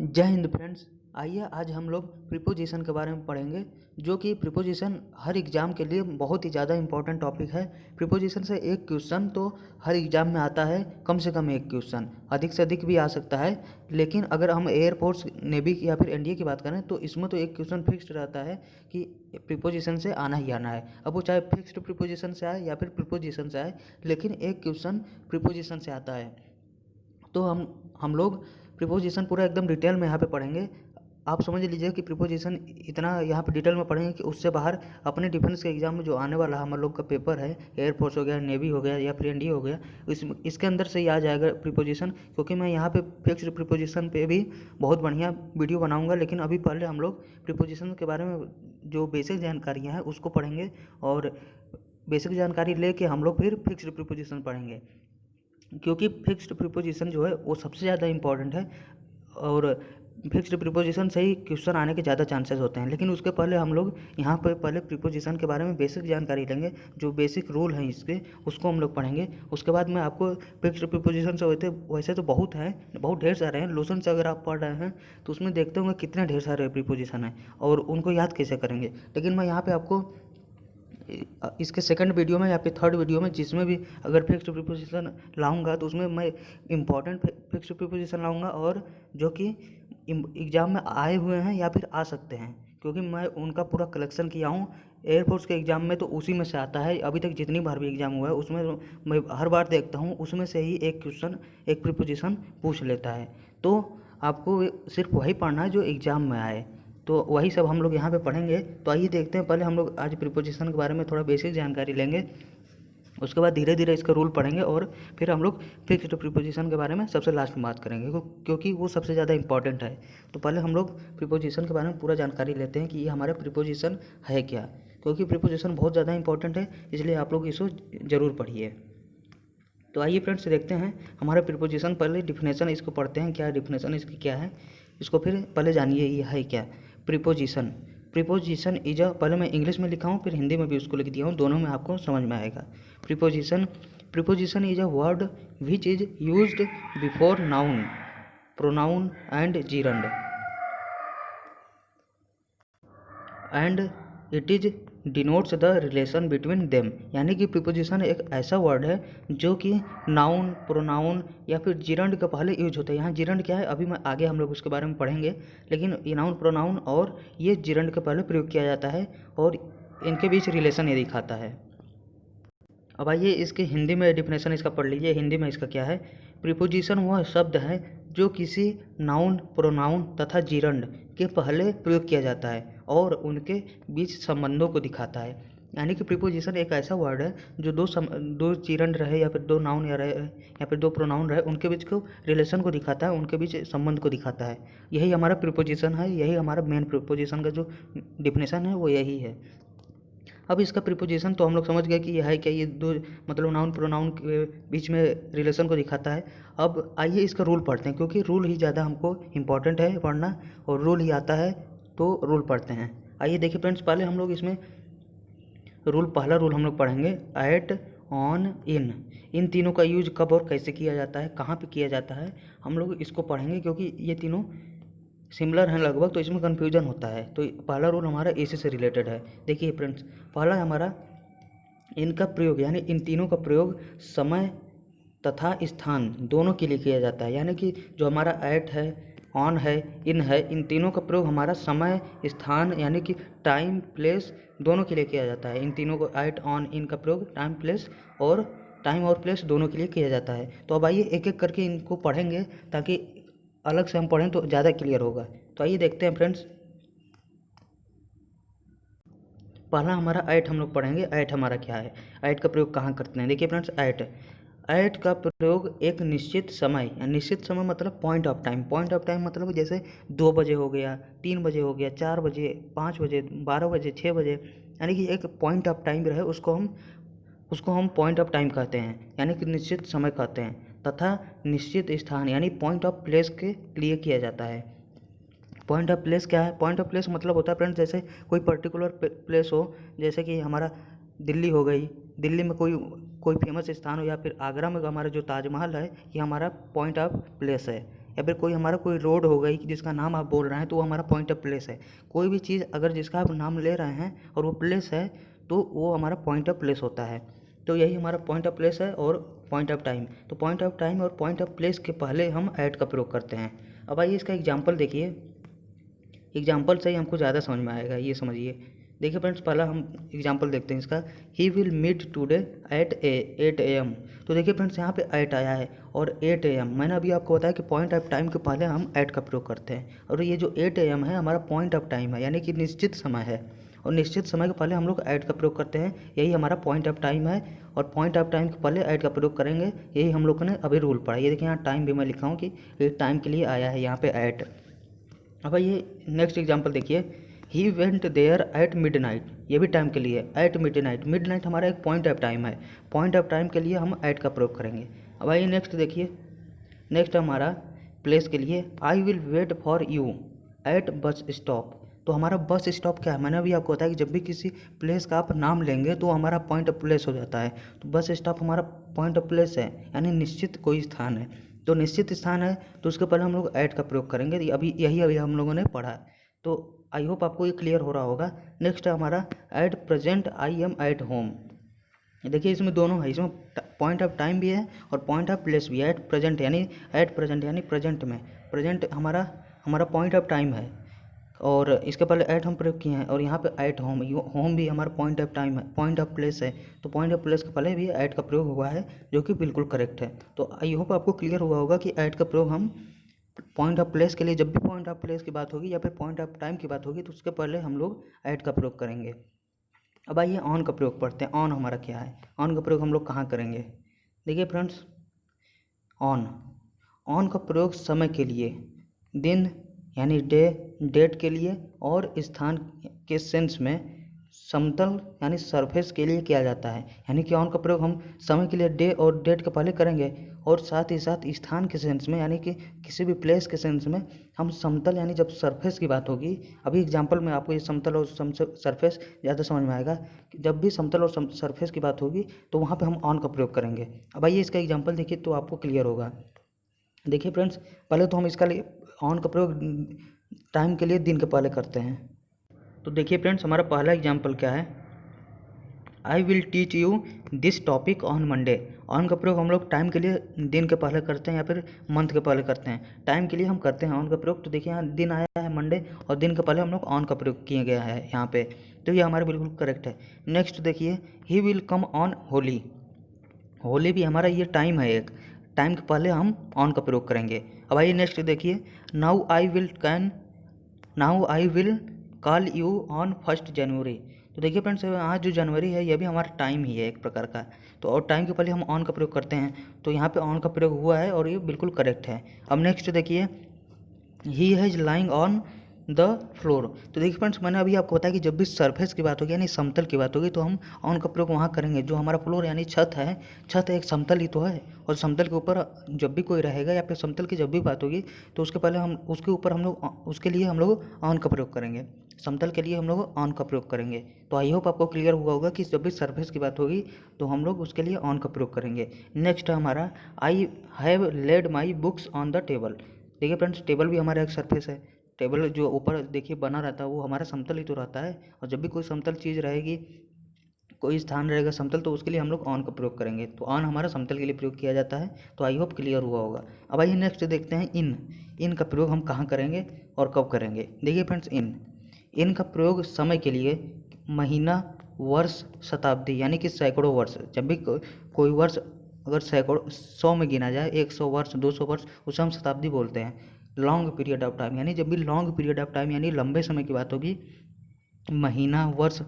जय हिंद फ्रेंड्स। आइए आज हम लोग प्रीपोजिशन के बारे में पढ़ेंगे, जो कि प्रीपोजिशन हर एग्ज़ाम के लिए बहुत ही ज़्यादा इंपॉर्टेंट टॉपिक है। प्रीपोजिशन से एक क्वेश्चन तो हर एग्ज़ाम में आता है, कम से कम एक क्वेश्चन, अधिक से अधिक भी आ सकता है। लेकिन अगर हम एयरफोर्स, नेवी या फिर एनडीए की बात करें तो इसमें तो एक क्वेश्चन फिक्स्ड रहता है कि प्रीपोजिशन से आना ही आना है। अब वो चाहे फिक्स्ड प्रीपोजिशन से आए या फिर प्रीपोजिशन से आए, लेकिन एक क्वेश्चन प्रीपोजिशन से आता है। तो हम लोग प्रीपोजिशन पूरा एकदम डिटेल में यहाँ पे पढ़ेंगे। आप समझ लीजिए कि प्रीपोजिशन इतना यहाँ पे डिटेल में पढ़ेंगे कि उससे बाहर अपने डिफेंस के एग्जाम में जो आने वाला हम लोग का पेपर है, एयरफोर्स हो गया, नेवी हो गया या फिर एनडीए हो गया, इसके अंदर से ही आ जाएगा प्रीपोजिशन। क्योंकि मैं यहाँ पे फिक्स्ड प्रीपोजिशन पे भी बहुत बढ़िया वीडियो बनाऊँगा, लेकिन अभी पहले हम लोग प्रीपोजिशन के बारे में जो बेसिक जानकारियाँ हैं उसको पढ़ेंगे, और बेसिक जानकारी लेके हम लोग फिर फिक्स्ड प्रीपोजिशन पढ़ेंगे। क्योंकि फिक्स्ड प्रीपोजिशन जो है वो सबसे ज़्यादा इम्पॉर्टेंट है, और फिक्स्ड प्रीपोजिशन से ही क्वेश्चन आने के ज़्यादा चांसेस होते हैं। लेकिन उसके पहले हम लोग यहाँ पर पहले प्रीपोजिशन के बारे में बेसिक जानकारी लेंगे, जो बेसिक रूल हैं इसके उसको हम लोग पढ़ेंगे। उसके बाद में आपको फिक्स्ड प्रीपोजिशन से वैसे तो बहुत हैं, बहुत ढेर सारे हैं। लोशन से अगर आप पढ़ रहे हैं तो उसमें देखते होंगे कितने ढेर सारे प्रीपोजिशन हैं और उनको याद कैसे करेंगे। लेकिन मैं यहाँ पर आपको इसके सेकंड वीडियो में या फिर थर्ड वीडियो में जिसमें भी अगर फिक्स्ड प्रीपोजिशन लाऊंगा तो उसमें मैं इम्पॉर्टेंट फिक्स्ड प्रीपोजिशन लाऊंगा, और जो कि एग्ज़ाम में आए हुए हैं या फिर आ सकते हैं, क्योंकि मैं उनका पूरा कलेक्शन किया हूँ। एयरफोर्स के एग्ज़ाम में तो उसी में से आता है। अभी तक जितनी बार भी एग्ज़ाम हुआ है उसमें मैं हर बार देखता हूँ उसमें से ही एक क्वेश्चन, एक प्रीपोजिशन पूछ लेता है। तो आपको सिर्फ वही पढ़ना है जो एग्ज़ाम में आए, तो वही सब हम लोग यहाँ पे पढ़ेंगे। तो आइए देखते हैं। पहले हम लोग आज प्रीपोजिशन के बारे में थोड़ा बेसिक जानकारी लेंगे, उसके बाद धीरे धीरे इसका रूल पढ़ेंगे, और फिर हम लोग फिक्स्ड प्रीपोजिशन के बारे में सबसे लास्ट में बात करेंगे, क्योंकि वो सबसे ज़्यादा इंपॉर्टेंट है। तो पहले हम लोग प्रीपोजिशन के बारे में पूरा जानकारी लेते हैं कि ये हमारा प्रीपोजिशन है क्या, क्योंकि प्रीपोजिशन बहुत ज़्यादा इंपॉर्टेंट है, इसलिए आप लोग इसको ज़रूर पढ़िए। तो आइए फ्रेंड्स देखते हैं हमारा प्रीपोजिशन। पहले डिफिनेशन इसको पढ़ते हैं, क्या डिफिनेशन इसकी क्या है, इसको फिर पहले जानिए ये है क्या। प्रीपोजिशन, प्रीपोजिशन इज अ, पहले मैं इंग्लिश में लिखा हूँ फिर हिंदी में भी उसको लिख दिया हूँ, दोनों में आपको समझ में आएगा। Preposition, preposition is a word which is used before noun, pronoun and gerund, and it is denotes the relation between them. यानी कि प्रीपोजिशन एक ऐसा वर्ड है जो कि नाउन, प्रोनाउन या फिर जिरंड के पहले यूज होता है। यहाँ जिरंड क्या है अभी मैं आगे हम लोग उसके बारे में पढ़ेंगे, लेकिन ये नाउन, प्रोनाउन और ये जिरंड के पहले प्रयोग किया जाता है, और इनके बीच रिलेशन ये दिखाता है। अब आइए इसके हिंदी में डिफिनेशन इसका पढ़ लीजिए। हिंदी में इसका क्या है। प्रीपोजिशन वह शब्द है जो किसी नाउन, प्रोनाउन तथा जिरंड के पहले प्रयोग किया जाता है और उनके बीच संबंधों को दिखाता है। यानी कि प्रीपोजिशन एक ऐसा वर्ड है जो दो जिरंड रहे या फिर दो नाउन या रहे या फिर दो प्रोनाउन रहे, उनके बीच को रिलेशन को दिखाता है, उनके बीच संबंध को दिखाता है। यही हमारा प्रीपोजिशन है, यही हमारा मेन प्रीपोजिशन का जो डिफिनेशन है वो यही है। अब इसका प्रीपोजिशन तो हम लोग समझ गए कि यह है क्या, ये दो मतलब नाउन प्रोनाउन के बीच में रिलेशन को दिखाता है। अब आइए इसका रूल पढ़ते हैं, क्योंकि रूल ही ज़्यादा हमको इम्पॉर्टेंट है पढ़ना, और रूल ही आता है तो रूल पढ़ते हैं। आइए देखिए फ्रेंड्स, पहले हम लोग इसमें पहला रूल हम लोग पढ़ेंगे एट, ऑन, इन तीनों का यूज कब और कैसे किया जाता है, कहाँ पे किया जाता है, हम लोग इसको पढ़ेंगे, क्योंकि ये तीनों सिमिलर हैं लगभग, तो इसमें कन्फ्यूजन होता है। तो पहला रूल हमारा इसी से रिलेटेड है। देखिए फ्रेंड्स, पहला हमारा इनका प्रयोग, यानी इन तीनों का प्रयोग समय तथा स्थान दोनों के लिए किया जाता है। यानी कि जो हमारा एट है, ऑन है, इन है, इन तीनों का प्रयोग हमारा समय, स्थान यानी कि टाइम, प्लेस दोनों के लिए किया जाता है। इन तीनों को एट, ऑन, इन का प्रयोग टाइम और प्लेस दोनों के लिए किया जाता है। तो अब आइए एक एक करके इनको पढ़ेंगे, ताकि अलग से हम पढ़ें तो ज़्यादा क्लियर होगा। तो आइए देखते हैं फ्रेंड्स। पहला हमारा ऐट हम लोग पढ़ेंगे। ऐट हमारा क्या है, ऐट का प्रयोग कहाँ करते हैं। देखिए फ्रेंड्स, ऐट का प्रयोग एक निश्चित समय, निश्चित समय मतलब point of time. Point of time मतलब जैसे 2 बजे हो गया, 3 बजे हो गया, 4 बजे, 5 बजे, 12 बजे, 6 बजे, यानी कि एक पॉइंट ऑफ टाइम रहे उसको हम पॉइंट ऑफ टाइम कहते हैं, यानी कि निश्चित समय कहते हैं। तथा निश्चित स्थान यानी पॉइंट ऑफ प्लेस के लिए किया जाता है। पॉइंट ऑफ प्लेस क्या है, पॉइंट ऑफ प्लेस मतलब होता है फ्रेंड्स, जैसे कोई पर्टिकुलर प्लेस हो, जैसे कि हमारा दिल्ली हो गई, दिल्ली में कोई फेमस स्थान हो, या फिर आगरा में हमारा जो ताजमहल है, ये हमारा पॉइंट ऑफ प्लेस है। या फिर कोई हमारा कोई रोड हो गई जिसका नाम आप बोल रहे हैं तो वो हमारा पॉइंट ऑफ प्लेस है। कोई भी चीज़ अगर जिसका आप नाम ले रहे हैं और वो प्लेस है तो वो हमारा पॉइंट ऑफ प्लेस होता है। तो यही हमारा पॉइंट ऑफ प्लेस है और पॉइंट ऑफ टाइम। तो पॉइंट ऑफ टाइम और पॉइंट ऑफ प्लेस के पहले हम ऐट का प्रयोग करते हैं। अब आइए इसका एग्जाम्पल देखिए, एग्जाम्पल से ही हमको ज़्यादा समझ में आएगा, ये समझिए। देखिए फ्रेंड्स, पहला हम एग्जाम्पल देखते हैं इसका। He will meet today at 8 AM। तो देखिए फ्रेंड्स, यहाँ पे 8 आया है और 8 AM, मैंने अभी आपको बताया कि पॉइंट ऑफ टाइम के पहले हम एट का प्रयोग करते हैं। और ये जो 8 AM है हमारा पॉइंट ऑफ टाइम है, यानी कि निश्चित समय है, और निश्चित समय के पहले हम लोग ऐड का प्रयोग करते हैं। यही हमारा पॉइंट ऑफ टाइम है और पॉइंट ऑफ टाइम के पहले ऐड का प्रयोग करेंगे। यही हम लोगों ने अभी रूल पढ़ा। ये देखिए यहाँ टाइम भी मैं लिखा हूँ कि ये टाइम के लिए आया है यहाँ पे ऐड। अब ये नेक्स्ट एग्जांपल देखिए, he went there at midnight. ये भी टाइम के लिए एट मिडनाइट। मिडनाइट हमारा एक पॉइंट ऑफ टाइम है, पॉइंट ऑफ टाइम के लिए हम एट का प्रयोग करेंगे। अब आइए नेक्स्ट देखिए, नेक्स्ट हमारा प्लेस के लिए, I will wait for you at bus stop. तो हमारा बस स्टॉप क्या है, मैंने अभी आपको बताया कि जब भी किसी प्लेस का आप नाम लेंगे तो हमारा पॉइंट ऑफ प्लेस हो जाता है। तो बस स्टॉप हमारा पॉइंट ऑफ प्लेस है, यानी निश्चित कोई स्थान है। तो निश्चित स्थान है तो उसके पहले हम लोग ऐट का प्रयोग करेंगे। अभी हम लोगों ने पढ़ा। तो आई होप आपको ये क्लियर हो रहा होगा। नेक्स्ट है हमारा at present I am at home. देखिए इसमें दोनों है, इसमें पॉइंट ऑफ टाइम भी है और पॉइंट ऑफ प्लेस भी है। एट प्रेजेंट यानी प्रेजेंट में, प्रेजेंट हमारा पॉइंट ऑफ टाइम है और इसके पहले एट हम प्रयोग किए हैं। और यहाँ पे एट होम, होम भी हमारा पॉइंट ऑफ टाइम है, पॉइंट ऑफ प्लेस है। तो पॉइंट ऑफ प्लेस के पहले भी एट का प्रयोग हुआ है, जो कि बिल्कुल करेक्ट है। तो आई होप आपको क्लियर हुआ होगा कि एट का प्रयोग हम पॉइंट ऑफ प्लेस के लिए, जब भी पॉइंट ऑफ प्लेस की बात होगी या फिर पॉइंट ऑफ टाइम की बात होगी तो उसके पहले हम लोग एट का प्रयोग करेंगे। अब आइए ऑन का प्रयोग पढ़ते हैं। ऑन हमारा क्या है, ऑन का प्रयोग हम लोग कहाँ करेंगे। देखिए फ्रेंड्स, ऑन का प्रयोग समय के लिए, दिन यानी डेट के लिए और स्थान के सेंस में समतल यानी सरफेस के लिए किया जाता है। यानी कि ऑन का प्रयोग हम समय के लिए डे और डेट के पहले करेंगे और साथ ही साथ स्थान के सेंस में, यानी कि किसी भी प्लेस के सेंस में हम समतल यानी जब सरफेस की बात होगी। अभी एग्जांपल में आपको ये समतल और सरफेस ज़्यादा समझ में आएगा। जब भी समतल और सरफेस की बात होगी तो वहाँ पे हम ऑन का प्रयोग करेंगे। अब आइए इसका एग्जांपल देखिए तो आपको क्लियर होगा। देखिए फ्रेंड्स, पहले तो हम इसका ऑन का प्रयोग टाइम के लिए दिन के पहले करते हैं। तो देखिए फ्रेंड्स, हमारा पहला एग्जाम्पल क्या है, I will teach you this topic on Monday. On का प्रयोग हम लोग टाइम के लिए दिन के पहले करते हैं या फिर मंथ के पहले करते हैं। टाइम के लिए हम करते हैं ऑन का प्रयोग। तो देखिए यहाँ दिन आया है मंडे और दिन के पहले हम लोग ऑन का प्रयोग किया गया है यहाँ पे। तो ये हमारा बिल्कुल करेक्ट है। नेक्स्ट देखिए, he will come on Holi. Holi भी हमारा ये टाइम है, एक टाइम के पहले हम ऑन का प्रयोग करेंगे। अब आइए नेक्स्ट देखिए, now I will call you on 1 जनवरी। तो देखिए फ्रेंड्स, आज जो जनवरी है ये भी हमारा टाइम ही है एक प्रकार का। तो और टाइम के पहले हम ऑन का प्रयोग करते हैं, तो यहाँ पे ऑन का प्रयोग हुआ है और ये बिल्कुल करेक्ट है। अब नेक्स्ट देखिए, he has lying on the floor. तो देखिए फ्रेंड्स, मैंने अभी आपको बताया कि जब भी सरफेस की बात होगी यानी समतल की बात होगी तो हम ऑन का प्रयोग वहाँ करेंगे। जो हमारा फ्लोर यानी छत है, छत एक समतल ही तो है और समतल के ऊपर जब भी कोई रहेगा या फिर समतल की जब भी बात होगी तो उसके पहले हम उसके ऊपर हम लोग उसके लिए हम लोग ऑन का प्रयोग करेंगे। समतल के लिए हम लोग ऑन का प्रयोग करेंगे। तो आई होप आपको क्लियर हुआ होगा कि जब भी सरफेस की बात होगी तो हम लोग उसके लिए ऑन का प्रयोग करेंगे। नेक्स्ट हमारा, I have led my books on the table. देखिए फ्रेंड्स, टेबल भी हमारा एक सरफेस है। टेबल जो ऊपर देखिए बना रहता है वो हमारा समतल ही तो रहता है, और जब भी कोई समतल चीज़ रहेगी, कोई स्थान रहेगा समतल, तो उसके लिए हम लोग ऑन का प्रयोग करेंगे। तो ऑन हमारा समतल के लिए प्रयोग किया जाता है। तो आई होप क्लियर हुआ होगा। अब आइए नेक्स्ट देखते हैं, इन का प्रयोग हम कहाँ करेंगे और कब करेंगे। देखिए फ्रेंड्स, इन का प्रयोग समय के लिए, महीना, वर्ष, शताब्दी यानी कि सैकड़ों वर्ष। जब भी कोई वर्ष अगर सैकड़ों 100 में गिना जाए, 100 वर्ष, 200 वर्ष, उसे हम शताब्दी बोलते हैं। लॉन्ग पीरियड ऑफ टाइम यानी जब भी लॉन्ग पीरियड ऑफ टाइम यानी लंबे समय की बात होगी, महीना, वर्ष,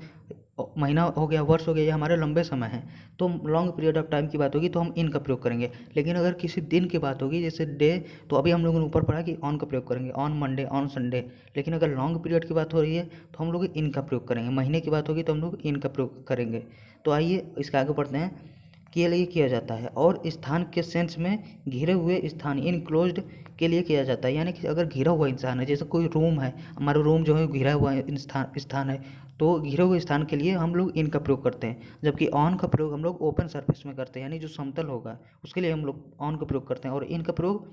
महीना हो गया, वर्ष हो गया, ये हमारे लंबे समय है। तो लॉन्ग पीरियड ऑफ टाइम की बात होगी तो हम इन का प्रयोग करेंगे। लेकिन अगर किसी दिन की बात होगी जैसे डे, तो अभी हम लोगों ने ऊपर पढ़ा कि ऑन का प्रयोग करेंगे, ऑन मंडे, ऑन संडे। लेकिन अगर लॉन्ग पीरियड की बात हो रही है तो हम लोग इन का प्रयोग करेंगे। महीने की बात होगी तो हम लोग इन का प्रयोग करेंगे। तो आइए इसके आगे बढ़ते हैं कि ये लिए किया जाता है। और स्थान के सेंस में घिरे हुए स्थान, इनक्लोज्ड के लिए किया जाता है। यानी कि अगर घिरा हुआ इंसान है, जैसे कोई रूम है, हमारा रूम जो है घिरा हुआ स्थान है, तो घिरे हुए स्थान के लिए हम लोग इन का प्रयोग करते हैं। जबकि ऑन का प्रयोग हम लोग ओपन सरफेस में करते हैं, यानी जो समतल होगा उसके लिए हम लोग ऑन का प्रयोग करते हैं। और इन का प्रयोग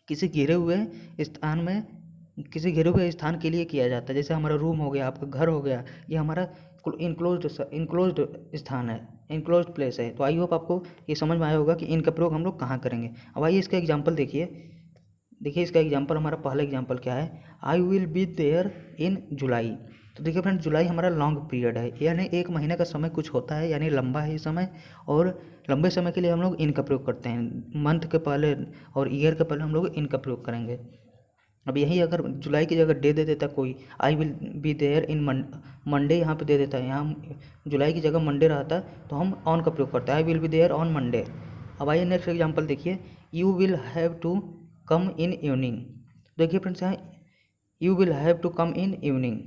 किसी घिरे हुए स्थान में, किसी घिरे हुए स्थान के लिए किया जाता है। जैसे हमारा रूम हो गया, आपका घर हो गया, ये हमारा इनक्लोज्ड स्थान है, इनक्लोज्ड प्लेस है। तो आई होप आपको ये समझ में आया होगा कि इनका प्रयोग हम लोग कहाँ करेंगे। अब आइए इसका एग्जाम्पल देखिए इसका एग्जाम्पल, हमारा पहला एग्जाम्पल क्या है, I will be there in July. तो देखिए फ्रेंड्स, जुलाई हमारा लॉन्ग पीरियड है, यानी 1 महीने का समय कुछ होता है, यानी लंबा है ये समय, और लंबे समय के लिए हम लोग इनका प्रयोग करते हैं। मंथ के पहले और ईयर के पहले हम लोग इनका प्रयोग करेंगे। अब यही अगर जुलाई की जगह डे दे देता कोई, I will be there in Monday यहाँ पे दे देता है, यहाँ जुलाई की जगह मंडे रहता तो हम ऑन का प्रयोग करते हैं, I will be there on Monday. अब आइए नेक्स्ट एग्जाम्पल देखिए, you will have to come in evening. देखिए फ्रेंड्स, यहाँ you will have to come in evening,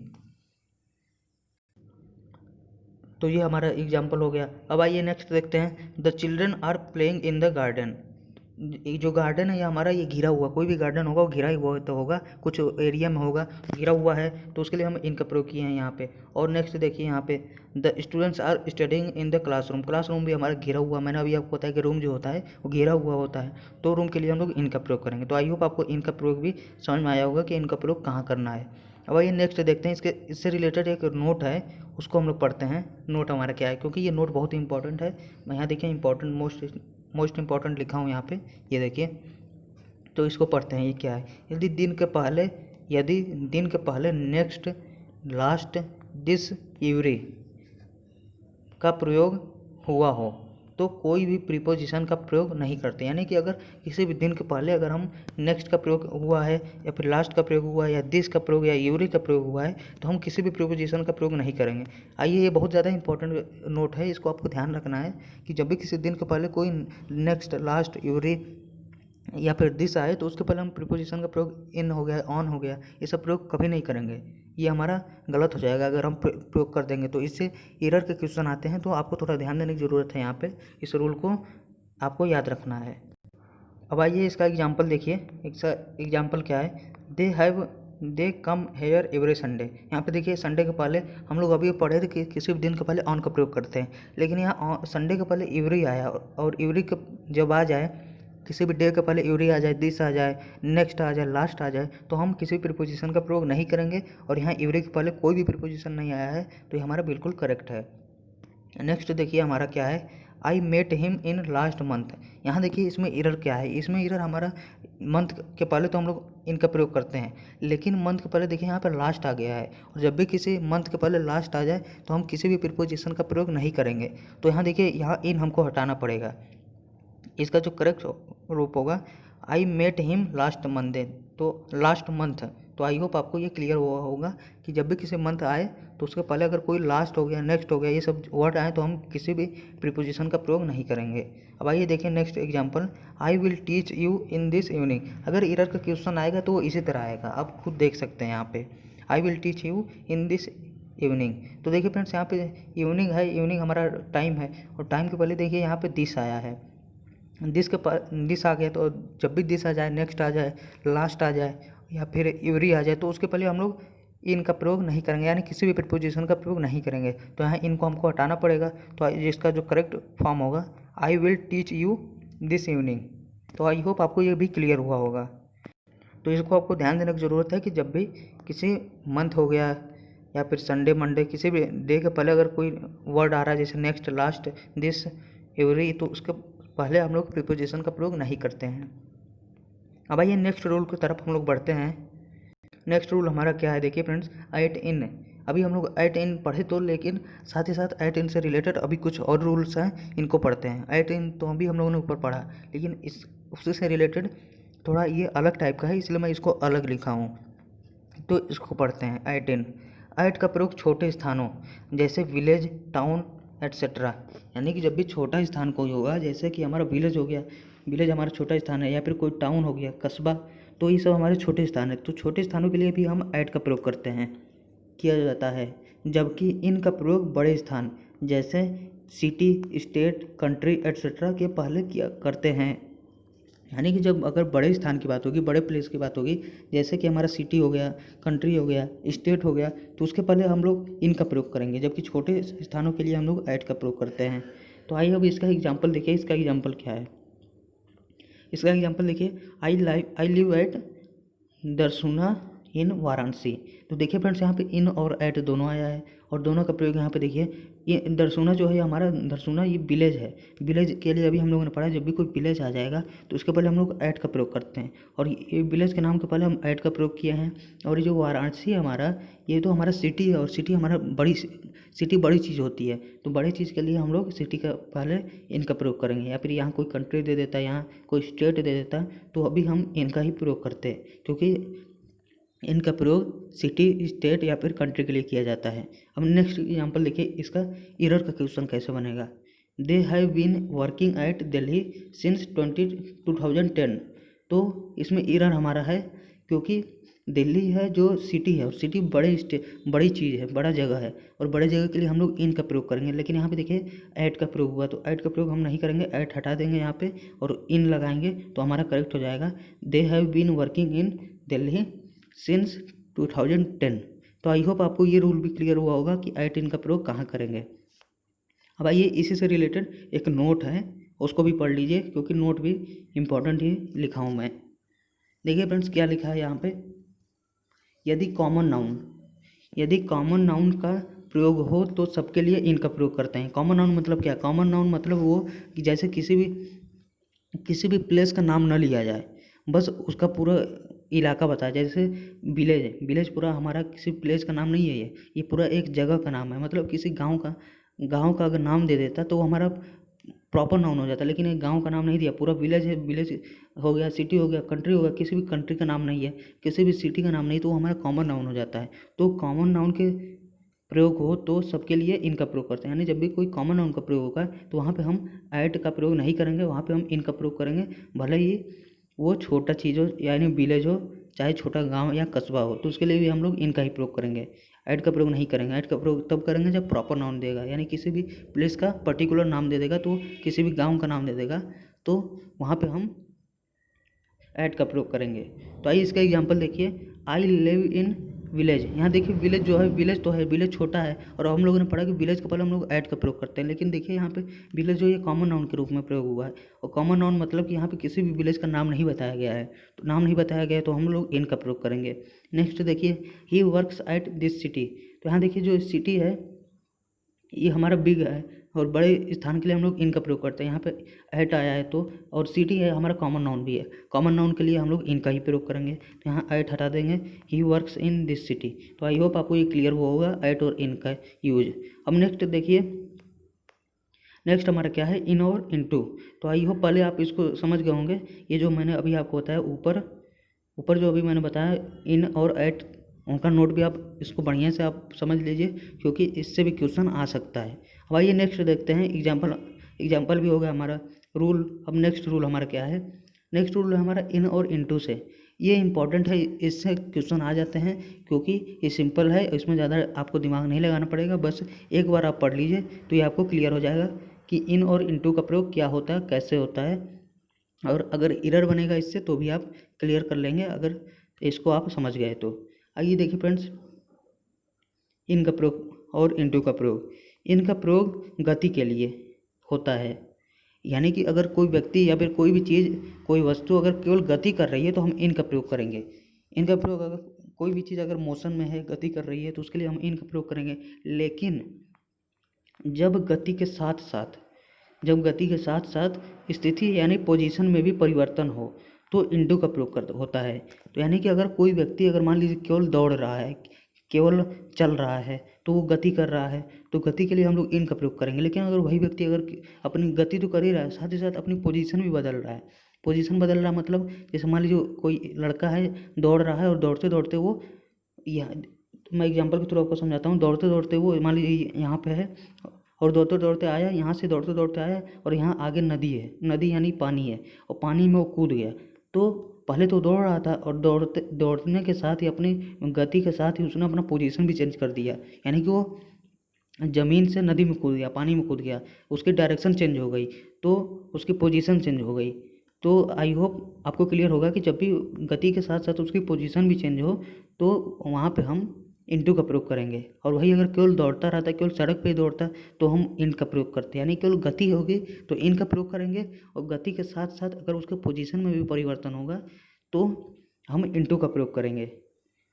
तो ये हमारा एग्जाम्पल हो गया। अब आइए नेक्स्ट देखते हैं, the children are playing in the garden. जो गार्डन है ये हमारा, ये घिरा हुआ, कोई भी गार्डन होगा वो घिरा ही हुआ तो होगा, कुछ एरिया में होगा घिरा हुआ है, तो उसके लिए हम इनका प्रयोग किए हैं यहाँ पे। और नेक्स्ट देखिए यहाँ पे, the students are studying in the classroom. Classroom भी हमारा घिरा हुआ, मैंने अभी आपको बताया कि रूम जो होता है वो घिरा हुआ होता है, तो रूम के लिए हम लोग इनका प्रयोग करेंगे। तो आई होप आपको इनका प्रयोग भी समझ में आया होगा कि इनका प्रयोग कहाँ करना है। अब आइए नेक्स्ट देखते हैं, इससे रिलेटेड एक नोट है, उसको हम लोग पढ़ते हैं। नोट हमारा क्या है, क्योंकि ये नोट बहुत ही इंपॉर्टेंट है। मैं यहाँ देखिए इंपॉर्टेंट, मोस्ट इंपॉर्टेंट लिखा हूँ यहाँ पे, ये देखिए। तो इसको पढ़ते हैं, ये क्या है, यदि दिन के पहले नेक्स्ट, लास्ट, दिस, एवरी का प्रयोग हुआ हो तो कोई भी प्रीपोजिशन का प्रयोग नहीं करते। यानी कि अगर किसी भी दिन के पहले अगर हम नेक्स्ट का प्रयोग हुआ है, या फिर लास्ट का प्रयोग हुआ है, या दिस का प्रयोग या एवरी का प्रयोग हुआ है, तो हम किसी भी प्रीपोजिशन का प्रयोग नहीं करेंगे। आइए, ये बहुत ज़्यादा इंपॉर्टेंट नोट है, इसको आपको ध्यान रखना है कि जब भी किसी दिन के पहले कोई नेक्स्ट, लास्ट, एवरी या फिर दिस आए तो उसके पहले हम प्रीपोजिशन का प्रयोग इन हो गया, ऑन हो गया, ये सब प्रयोग कभी नहीं करेंगे। ये हमारा गलत हो जाएगा अगर हम प्रयोग कर देंगे, तो इससे एरर के क्वेश्चन आते हैं। तो आपको थोड़ा ध्यान देने की ज़रूरत है यहाँ पे, इस रूल को आपको याद रखना है। अब आइए इसका एग्जाम्पल देखिए, एग्जाम्पल क्या है, दे कम हेयर एवरी संडे। यहाँ पे देखिए संडे के पहले हम लोग अभी पढ़े थे कि किसी भी दिन के पहले ऑन का प्रयोग करते हैं, लेकिन यहाँ संडे के पहले एवरी आया, और एवरी के जब आ जाए, किसी भी डे के पहले एवरी आ जाए, दिस आ जाए, नेक्स्ट आ जाए, लास्ट आ जाए, तो हम किसी भी प्रीपोजिशन का प्रयोग नहीं करेंगे। और यहाँ एवरी के पहले कोई भी प्रीपोजिशन नहीं आया है, तो ये हमारा बिल्कुल करेक्ट है। नेक्स्ट देखिए हमारा क्या है, I met him in last month. यहाँ देखिए इसमें एरर क्या है, इसमें एरर हमारा मंथ के पहले तो हम लोग इनका प्रयोग करते हैं, लेकिन मंथ के पहले देखिए यहाँ पर लास्ट आ गया है, और जब भी किसी मंथ के पहले लास्ट आ जाए तो हम किसी भी प्रीपोजिशन का प्रयोग नहीं करेंगे। तो यहाँ देखिए, यहाँ इन हमको हटाना पड़ेगा। इसका जो करेक्ट रूप होगा, I met him last Monday, तो लास्ट मंथ। तो आई होप आपको ये क्लियर हुआ होगा कि जब भी किसी मंथ आए तो उसके पहले अगर कोई लास्ट हो गया, नेक्स्ट हो गया, ये सब वर्ड आए तो हम किसी भी प्रीपोजिशन का प्रयोग नहीं करेंगे। अब आइए देखें next example, I will teach you in this evening. अगर एरर का क्वेश्चन आएगा तो वो इसी तरह आएगा, आप खुद देख सकते हैं यहाँ पे, I will teach you in this evening. तो देखिए फ्रेंड्स, यहाँ पे इवनिंग है, इवनिंग हमारा टाइम है, और टाइम के पहले देखिए यहाँ पे दिस आया है, दिस आ गया, तो जब भी दिस आ जाए, नेक्स्ट आ जाए, लास्ट आ जाए, या फिर एवरी आ जाए, तो उसके पहले हम लोग इनका प्रयोग नहीं करेंगे, यानी किसी भी प्रीपोजिशन का प्रयोग नहीं करेंगे। तो यहाँ इनको हमको हटाना पड़ेगा। तो इसका जो करेक्ट फॉर्म होगा, I will teach you this evening. तो आई होप आपको ये भी क्लियर हुआ होगा। तो इसको आपको ध्यान देने की ज़रूरत है कि जब भी किसी मंथ हो गया, या फिर संडे, मंडे, किसी भी डे के पहले अगर कोई वर्ड आ रहा है, जैसे नेक्स्ट, लास्ट, दिस, एवरी, तो उसके पहले हम लोग प्रीपोजिशन का प्रयोग नहीं करते हैं। अब आइए नेक्स्ट रूल की तरफ हम लोग बढ़ते हैं। नेक्स्ट रूल हमारा क्या है, देखिए फ्रेंड्स, एट इन। अभी हम लोग एट इन पढ़े तो, लेकिन साथ ही साथ एट इन से रिलेटेड अभी कुछ और रूल्स हैं, इनको पढ़ते हैं। एट इन तो अभी हम लोगों ने ऊपर पढ़ा, लेकिन उससे से रिलेटेड थोड़ा ये अलग टाइप का है, इसलिए मैं इसको अलग लिखा हूँ। तो इसको पढ़ते हैं, एट इन। एट का प्रयोग छोटे स्थानों जैसे विलेज, टाउन, एट्सेट्रा, यानी कि जब भी छोटा स्थान कोई होगा, जैसे कि हमारा विलेज हो गया, विलेज हमारा छोटा स्थान है, या फिर कोई टाउन हो गया, कस्बा, तो ये सब हमारे छोटे स्थान है। तो छोटे स्थानों के लिए भी हम ऐड का प्रयोग करते हैं, किया जाता है। जबकि इनका प्रयोग बड़े स्थान जैसे सिटी, स्टेट, कंट्री, एट्सेट्रा के पहले किया करते हैं। यानी कि जब अगर बड़े स्थान की बात होगी, बड़े प्लेस की बात होगी, जैसे कि हमारा सिटी हो गया, कंट्री हो गया, स्टेट हो गया, तो उसके पहले हम लोग इनका प्रयोग करेंगे, जबकि छोटे स्थानों के लिए हम लोग ऐड का प्रयोग करते हैं। तो आइए अब इसका एग्जाम्पल देखिए, इसका एग्जाम्पल क्या है, इसका एग्जांपल देखिए, आई लिव एट दरसुना इन वाराणसी। तो देखिए फ्रेंड्स, यहाँ पे इन और एट दोनों आया है और दोनों का प्रयोग यहाँ पे देखिए। ये दरसुना जो है हमारा, दरसुना ये विलेज है। विलेज के लिए अभी हम लोगों ने पढ़ा, जब भी कोई विलेज आ जाएगा तो उसके पहले हम लोग ऐट का प्रयोग करते हैं, और ये विलेज के नाम के पहले हम ऐट का प्रयोग किए हैं। और ये जो वाराणसी है हमारा, ये तो हमारा सिटी है, और सिटी हमारा सिटी बड़ी चीज़ होती है, तो बड़ी चीज़ के लिए हम लोग सिटी का पहले इनका प्रयोग करेंगे। या फिर यहाँ कोई कंट्री दे देता है, यहाँ कोई स्टेट दे देता है, तो अभी हम इनका ही प्रयोग करते हैं, क्योंकि इनका प्रयोग सिटी, स्टेट या फिर कंट्री के लिए किया जाता है। अब नेक्स्ट एग्जांपल देखिए, इसका एरर का क्वेश्चन कैसे बनेगा। They have been working at Delhi since 2010। तो इसमें एरर हमारा है, क्योंकि दिल्ली है जो सिटी है, और सिटी बड़ी चीज़ है, बड़ा जगह है, और बड़े जगह के लिए हम लोग इन का प्रयोग करेंगे। लेकिन यहाँ पे देखिए ऐट का प्रयोग हुआ, तो ऐट का प्रयोग हम नहीं करेंगे, ऐट हटा देंगे यहाँ पे और इन लगाएंगे, तो हमारा करेक्ट हो जाएगा। They have been working in Delhi since 2010। तो आई होप आपको ये रूल भी क्लियर हुआ होगा कि ऐट इन का प्रयोग कहाँ करेंगे। अब आइए, इसी से रिलेटेड एक नोट है, उसको भी पढ़ लीजिए, क्योंकि नोट भी इम्पोर्टेंट ही लिखा हूँ मैं। देखिए फ्रेंड्स, क्या लिखा है यहाँ पे, यदि कॉमन नाउन का प्रयोग हो तो सबके लिए इनका प्रयोग करते हैं। कॉमन नाउन मतलब क्या? कॉमन नाउन मतलब वो कि जैसे किसी भी प्लेस का नाम न लिया जाए, बस उसका पूरा इलाका बताया। जैसे विलेज है, विलेज पूरा हमारा किसी प्लेस का नाम नहीं है, ये पूरा एक जगह का नाम है। मतलब किसी गांव का अगर नाम दे देता तो वो हमारा प्रॉपर नाउन हो जाता, लेकिन एक गांव का नाम नहीं दिया, पूरा विलेज है, विलेज हो गया, सिटी हो गया, कंट्री हो गया, किसी भी कंट्री का नाम नहीं है, किसी भी सिटी का नाम नहीं, तो वो हमारा कॉमन नाउन हो जाता है। तो कॉमन नाउन के प्रयोग हो तो सबके लिए इनका प्रयोग करते हैं, यानी जब भी कोई कॉमन नाउन का प्रयोग होगा तो वहाँ पे हम ऐट का प्रयोग नहीं करेंगे, वहाँ पे हम इनका प्रयोग करेंगे। भले ही वो छोटा चीज़ हो, यानी विलेज हो, चाहे छोटा गांव या कस्बा हो, तो उसके लिए भी हम लोग इनका ही प्रयोग करेंगे। ऐड का प्रयोग नहीं करेंगे। ऐड का प्रयोग तब करेंगे जब प्रॉपर नाउन देगा, यानी किसी भी प्लेस का पर्टिकुलर नाम दे देगा, तो किसी भी गांव का नाम दे देगा, तो वहाँ पे हम ऐड का प्रयोग करेंगे। तो आइए इसका एग्जांपल देखिए, आई लिव इन विलेज। यहाँ देखिए विलेज जो है, विलेज तो है, विलेज छोटा है, और हम लोगों ने पढ़ा कि विलेज के पहले हम लोग ऐड का प्रयोग करते हैं। लेकिन देखिए यहाँ पे विलेज जो ये कॉमन नाउन के रूप में प्रयोग हुआ है, और कॉमन नाउन मतलब कि यहाँ पे किसी भी विलेज का नाम नहीं बताया गया है, तो नाम नहीं बताया गया है तो हम लोग इन का प्रयोग करेंगे। नेक्स्ट देखिए, he works at this city. तो यहाँ देखिए जो सिटी है ये हमारा बिग है, और बड़े स्थान के लिए हम लोग इनका प्रयोग करते हैं। यहाँ पे एट आया है तो, और सिटी है हमारा कॉमन नाउन भी है, कॉमन नाउन के लिए हम लोग इनका ही प्रयोग करेंगे, तो यहाँ एट हटा देंगे, he works in this city. तो आई होप आपको ये क्लियर हुआ होगा एट और इन का यूज। अब नेक्स्ट देखिए, नेक्स्ट हमारा क्या है, इन और इनटू। तो आई होप पहले आप इसको समझ गए होंगे। ये जो मैंने अभी आपको बताया ऊपर जो अभी मैंने बताया इन और एट, उनका नोट भी आप इसको बढ़िया से आप समझ लीजिए, क्योंकि इससे भी क्वेश्चन आ सकता है। अब आइए नेक्स्ट देखते हैं, एग्जाम्पल भी हो गया हमारा रूल। अब नेक्स्ट रूल हमारा क्या है, नेक्स्ट रूल है हमारा इन और इनटू से। ये इंपॉर्टेंट है, इससे क्वेश्चन आ जाते हैं, क्योंकि ये सिंपल है, इसमें ज़्यादा आपको दिमाग नहीं लगाना पड़ेगा, बस एक बार आप पढ़ लीजिए तो ये आपको क्लियर हो जाएगा कि इन और इनटू का प्रयोग क्या होता है, कैसे होता है। और अगर एरर बनेगा इससे तो भी आप क्लियर कर लेंगे, अगर इसको आप समझ गए तो। आइए देखिए फ्रेंड्स, इन का प्रयोग और इनटू का प्रयोग। इनका प्रयोग गति के लिए होता है, यानी कि अगर कोई व्यक्ति या फिर कोई भी चीज़, कोई वस्तु अगर केवल गति कर रही है तो हम इनका प्रयोग करेंगे। इनका प्रयोग अगर कोई भी चीज़ अगर मोशन में है, गति कर रही है, तो उसके लिए हम इनका प्रयोग करेंगे। लेकिन जब गति के साथ साथ स्थिति यानी पोजीशन में भी परिवर्तन हो तो इनटू का प्रयोग होता है। तो यानी कि अगर कोई व्यक्ति अगर मान लीजिए केवल दौड़ रहा है, केवल चल रहा है, तो वो गति कर रहा है, तो गति के लिए हम लोग इन का प्रयोग करेंगे। लेकिन अगर वही व्यक्ति अगर अपनी गति तो कर ही रहा है, साथ ही साथ अपनी पोजीशन भी बदल रहा है। पोजीशन बदल रहा मतलब जैसे मान लीजिए कोई लड़का है, दौड़ रहा है, और दौड़ते दौड़ते वो, मैं एग्जाम्पल के थ्रू आपको समझाता हूँ। दौड़ते दौड़ते वो मान लीजिए यहाँ पे है, और दौड़ते दौड़ते आया, यहाँ से दौड़ते दौड़ते आया, और यहाँ आगे नदी है, नदी यानी पानी है, और पानी में वो कूद गया। तो पहले तो दौड़ रहा था, और दौड़ने के साथ ही अपनी गति के साथ ही उसने अपना पोजीशन भी चेंज कर दिया, यानी कि वो ज़मीन से नदी में कूद गया, पानी में कूद गया, उसकी डायरेक्शन चेंज हो गई, तो उसकी पोजीशन चेंज हो गई। तो आई होप आपको क्लियर होगा कि जब भी गति के साथ साथ उसकी पोजीशन भी चेंज हो तो वहाँ पे हम इनटू का प्रयोग करेंगे। और वही अगर केवल दौड़ता रहता, केवल सड़क पे ही दौड़ता, तो हम इन का प्रयोग करते हैं। यानी केवल गति होगी तो इन का प्रयोग करेंगे, और गति के साथ साथ अगर उसके पोजीशन में भी परिवर्तन होगा तो हम इनटू का प्रयोग करेंगे।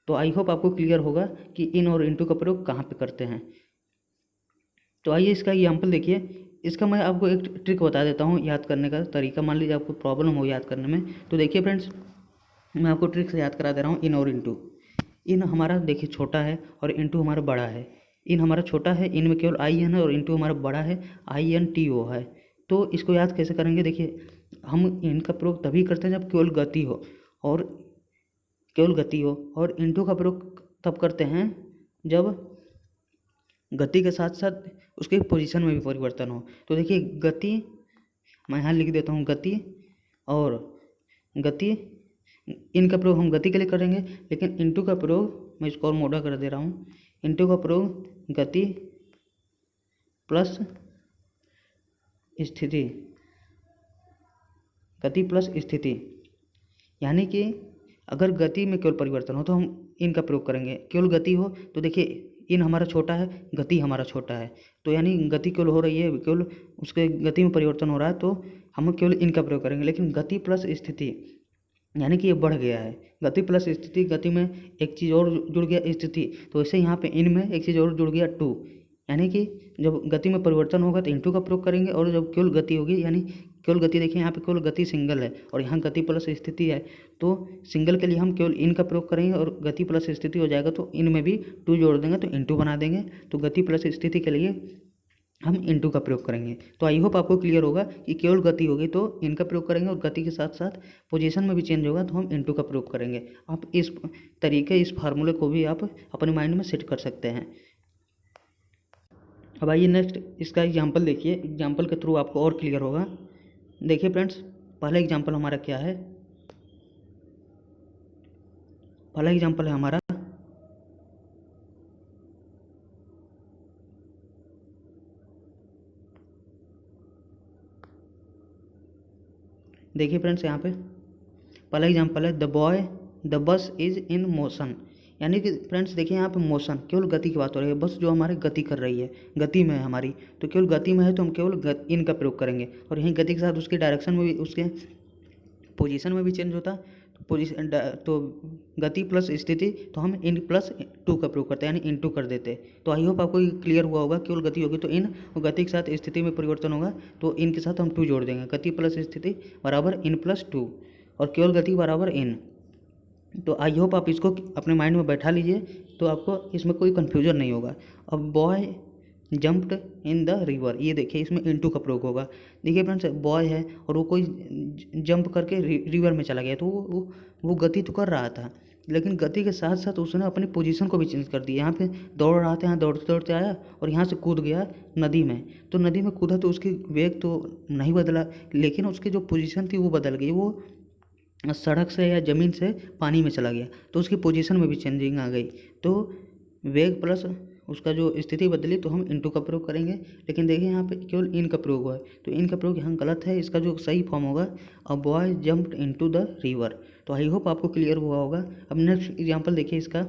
तो आई होप आपको क्लियर होगा कि इन और इनटू का प्रयोग कहाँ पे करते हैं। तो आइए इसका एग्जाम्पल देखिए। इसका मैं आपको एक ट्रिक बता देता हूँ याद करने का तरीका। मान लीजिए आपको प्रॉब्लम हो याद करने में, तो देखिए फ्रेंड्स, मैं आपको ट्रिक से याद करा दे रहा हूँ इन और इनटू। इन हमारा देखिए छोटा है और इनटू हमारा बड़ा है। इन हमारा छोटा है, इन में केवल आई एन है, और इनटू हमारा बड़ा है, आई एन टी ओ है। तो इसको याद कैसे करेंगे, देखिए हम इनका प्रयोग तभी करते हैं जब केवल गति हो, और इनटू का प्रयोग तब करते हैं जब गति के साथ साथ उसके पोजीशन में भी परिवर्तन हो। तो देखिए गति, मैं यहाँ लिख देता हूँ गति, और गति इनका प्रयोग हम गति के लिए करेंगे, लेकिन इनटू का प्रयोग मैं इसको और मोटा कर दे रहा हूँ। इनटू का प्रयोग गति प्लस स्थिति, गति प्लस स्थिति। यानी कि अगर गति में केवल परिवर्तन हो तो हम इन का प्रयोग करेंगे। केवल गति हो तो देखिए इन हमारा छोटा है, गति हमारा छोटा है, तो यानी गति केवल हो रही है, केवल उसके गति में परिवर्तन हो रहा है, तो हम केवल इनका प्रयोग करेंगे। लेकिन गति प्लस स्थिति यानी कि ये बढ़ गया है। गति प्लस स्थिति, गति में एक चीज़ और जुड़ गया स्थिति, तो वैसे यहाँ पे इन में एक चीज़ और जुड़ गया टू। यानी कि जब गति में परिवर्तन होगा तो इनटू का प्रयोग करेंगे, और जब केवल गति होगी, यानी केवल गति, देखिए यहाँ पे केवल गति सिंगल है और यहाँ गति प्लस स्थिति है, तो सिंगल के लिए हम केवल इन का प्रयोग करेंगे, और गति प्लस स्थिति हो जाएगा तो इन में भी टू जोड़ देंगे तो इनटू बना देंगे। तो गति प्लस स्थिति के लिए हम इनटू का प्रयोग करेंगे। तो आई होप आपको क्लियर होगा कि केवल गति होगी तो इनका प्रयोग करेंगे, और गति के साथ साथ पोजीशन में भी चेंज होगा तो हम इनटू का प्रयोग करेंगे। आप इस तरीके, इस फार्मूले को भी आप अपने माइंड में सेट कर सकते हैं। अब आइए नेक्स्ट इसका एग्जाम्पल देखिए। एग्जाम्पल के थ्रू आपको और क्लियर होगा। देखिए फ्रेंड्स, पहला एग्जाम्पल हमारा क्या है। पहला एग्जाम्पल है हमारा, देखिए फ्रेंड्स यहाँ पे पहला एग्जाम्पल है the bus is in motion. यानी कि फ्रेंड्स देखिए यहाँ पे मोशन, केवल गति की बात हो रही है। बस जो हमारी गति कर रही है, गति में है हमारी, तो केवल गति में है तो हम केवल इन का प्रयोग करेंगे। और यहीं गति के साथ उसके डायरेक्शन में भी, उसके पोजीशन में भी चेंज होता, तो गति प्लस स्थिति, तो हम इन प्लस टू का प्रयोग करते हैं, यानी इनटू कर देते। तो आई होप आपको क्लियर हुआ होगा। केवल गति होगी तो इन, और गति के साथ स्थिति में परिवर्तन होगा तो इन के साथ हम टू जोड़ देंगे। गति प्लस स्थिति बराबर इन प्लस टू, और केवल गति बराबर इन। तो आई होप आप इसको अपने माइंड में बैठा लीजिए, तो आपको इसमें कोई कन्फ्यूजन नहीं होगा। अब boy jumped in the river, ये देखिए इसमें इनटू का प्रयोग होगा। देखिए फ्रेंड्स, बॉय है और वो कोई जंप करके रिवर में चला गया, तो वो गति तो कर रहा था, लेकिन गति के साथ साथ उसने अपनी पोजीशन को भी चेंज कर दिया। यहाँ पे दौड़ रहा था, यहाँ दौड़ते दौड़ते आया और यहाँ से कूद गया नदी में। तो नदी में कूदा तो उसकी वेग तो नहीं बदला, लेकिन उसकी जो पोजीशन थी वो बदल गई। वो सड़क से या ज़मीन से पानी में चला गया, तो उसकी पोजीशन में भी चेंजिंग आ गई। तो वेग प्लस उसका जो स्थिति बदली, तो हम इनटू का प्रयोग करेंगे। लेकिन देखिए यहाँ पे केवल इन का प्रयोग हुआ है, तो इन का प्रयोग यहाँ गलत है। इसका जो सही फॉर्म होगा, a boy jumped into the river. तो आई होप आपको क्लियर हुआ होगा। अब नेक्स्ट एग्जाम्पल देखिए इसका।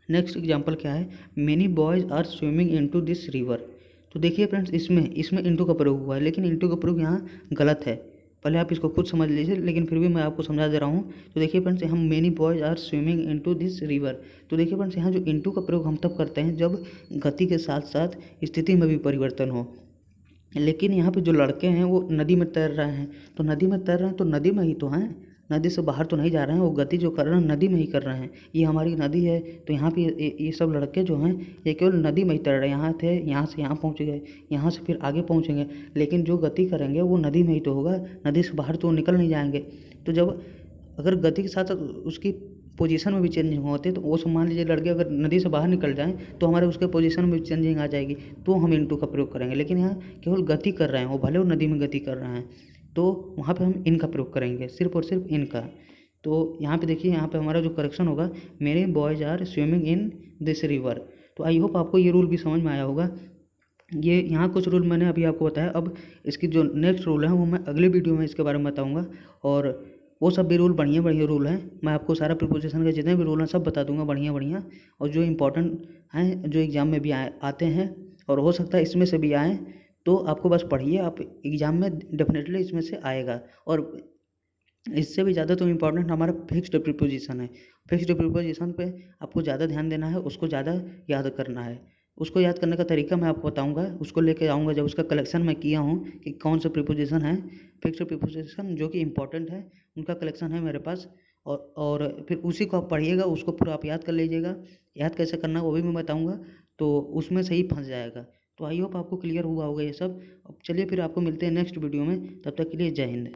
नेक्स्ट एग्जाम्पल क्या है, many boys are swimming into this river. तो देखिए फ्रेंड्स, इसमें इनटू का प्रयोग हुआ है, लेकिन इनटू का प्रयोग यहाँ गलत है। पहले आप इसको खुद समझ लीजिए, लेकिन फिर भी मैं आपको समझा दे रहा हूँ। तो देखिए फ्रेंड्स, हम many boys are swimming into this river. तो देखिए फ्रेंड्स, यहाँ जो इनटू का प्रयोग हम तब करते हैं जब गति के साथ साथ स्थिति में भी परिवर्तन हो। लेकिन यहाँ पे जो लड़के हैं वो नदी में तैर रहे हैं, तो नदी में तैर रहे हैं तो नदी में ही तो हैं, नदी से बाहर तो नहीं जा रहे हैं। वो गति जो कर रहे हैं नदी में ही कर रहे हैं। ये हमारी नदी है, तो यहाँ पे ये सब लड़के जो हैं ये केवल नदी में ही तैर रहे हैं। यहाँ थे, यहाँ से यहाँ पहुँच गए, यहाँ से फिर आगे पहुँचेंगे, लेकिन जो गति करेंगे वो नदी में ही तो होगा, नदी से बाहर तो निकल नहीं जाएंगे। तो जब अगर गति के साथ उसकी पोजीशन में भी चेंजिंग होती है, तो वो मान लीजिए लड़के अगर नदी से बाहर निकल जाएँ तो हमारे उसके पोजीशन में भी चेंजिंग आ जाएगी, तो हम इनटू का प्रयोग करेंगे। लेकिन यहाँ केवल गति कर रहे हैं, वो भले वो नदी में गति कर रहे हैं, तो वहाँ पे हम इनका प्रयोग करेंगे, सिर्फ और सिर्फ इनका। तो यहाँ पे देखिए, यहाँ पे हमारा जो करेक्शन होगा, मेरे boys are swimming in this river. तो आई होप आपको ये रूल भी समझ में आया होगा। ये यहाँ कुछ रूल मैंने अभी आपको बताया। अब इसकी जो नेक्स्ट रूल है वो मैं अगले वीडियो में इसके बारे में बताऊँगा, और वो सब भी रूल बढ़िया बढ़िया रूल हैं। मैं आपको सारा प्रीपोजिशन के जितने भी रूल हैं सब बता दूंगा बढ़िया बढ़िया, और जो इम्पोर्टेंट हैं जो एग्ज़ाम में भी आते हैं और हो सकता है इसमें से भी आएँ, तो आपको बस पढ़िए, आप एग्ज़ाम में डेफिनेटली इसमें से आएगा। और इससे भी ज़्यादा तो इम्पोर्टेंट हमारा फिक्स्ड प्रीपोजिशन है। फिक्स्ड प्रीपोजिशन पे आपको ज़्यादा ध्यान देना है, उसको ज़्यादा याद करना है। उसको याद करने का तरीका मैं आपको बताऊंगा, उसको लेके आऊँगा जब उसका कलेक्शन मैं किया हूँ कि कौन से प्रीपोजिशन है, फिक्स्ड प्रीपोजिशन जो कि इम्पोर्टेंट है, उनका कलेक्शन है मेरे पास। और फिर उसी को आप पढ़िएगा, उसको पूरा आप याद कर लीजिएगा। याद कैसे करना है वो भी मैं बताऊँगा, तो उसमें से ही फँस जाएगा। तो आई होप आपको क्लियर हुआ होगा ये सब। अब चलिए फिर आपको मिलते हैं नेक्स्ट वीडियो में, तब तक के लिए जय हिंद।